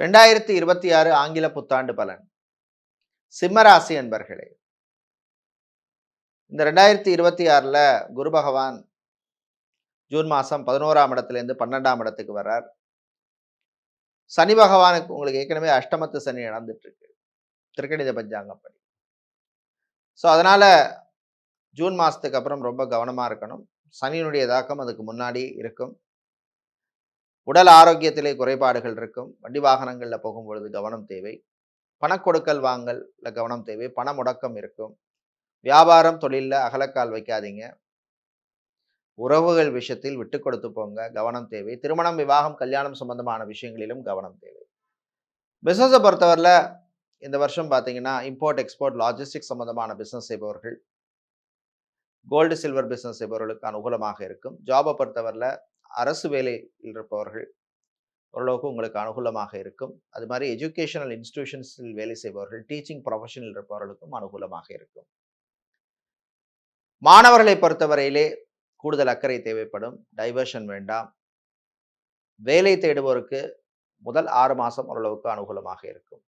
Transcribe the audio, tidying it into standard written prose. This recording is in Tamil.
2026 ஆங்கில புத்தாண்டு பலன். சிம்மராசி அன்பர்களே, இந்த 2026ல குரு பகவான் ஜூன் மாசம் 11ஆம் இடத்திலிருந்து 12ஆம் இடத்துக்கு வர்றார். சனி பகவானுக்கு உங்களுக்கு ஏற்கனவே அஷ்டமத்து சனி நடந்துட்டு இருக்கு. திருக்கணித பஞ்சாங்கம் படி. அதனால ஜூன் மாசத்துக்கு அப்புறம் ரொம்ப கவனமா இருக்கணும். சனியினுடைய தாக்கம் அதுக்கு முன்னாடி இருக்கும். உடல் ஆரோக்கியத்திலே குறைபாடுகள் இருக்கும். வண்டி வாகனங்கள்ல போகும்பொழுது கவனம் தேவை. பணக்கொடுக்கல் வாங்கல்ல கவனம் தேவை. பண முடக்கம் இருக்கும். வியாபாரம், தொழில்ல அகலக்கால் வைக்காதீங்க. உறவுகள் விஷயத்தில் விட்டு கொடுத்து போங்க. கவனம் தேவை. திருமணம், விவாகம், கல்யாணம் சம்பந்தமான விஷயங்களிலும் கவனம் தேவை. பிசினஸை பொறுத்தவரையில இந்த வருஷம் பார்த்தீங்கன்னா, இம்போர்ட், எக்ஸ்போர்ட், லாஜிஸ்டிக்ஸ் சம்பந்தமான பிசினஸ் செய்பவர்கள், கோல்டு, சில்வர் பிசினஸ் செய்பவர்களுக்கு அனுகூலமாக இருக்கும். ஜாபை பொறுத்தவரையில அரசு வேலையில் இருப்பவர்கள் ஓரளவுக்கு உங்களுக்கு அனுகூலமாக இருக்கும். அது மாதிரி எஜுகேஷனல் இன்ஸ்டிடியூஷன்ஸில் வேலை செய்பவர்கள், டீச்சிங் ப்ரொஃபஷனில் இருப்பவர்களுக்கும் அனுகூலமாக இருக்கும். மாணவர்களை பொறுத்தவரையிலே கூடுதல் அக்கறை தேவைப்படும். டைவர்ஷன் வேண்டாம். வேலை தேடுவோருக்கு முதல் 6 மாதம் ஓரளவுக்கு அனுகூலமாக இருக்கும்.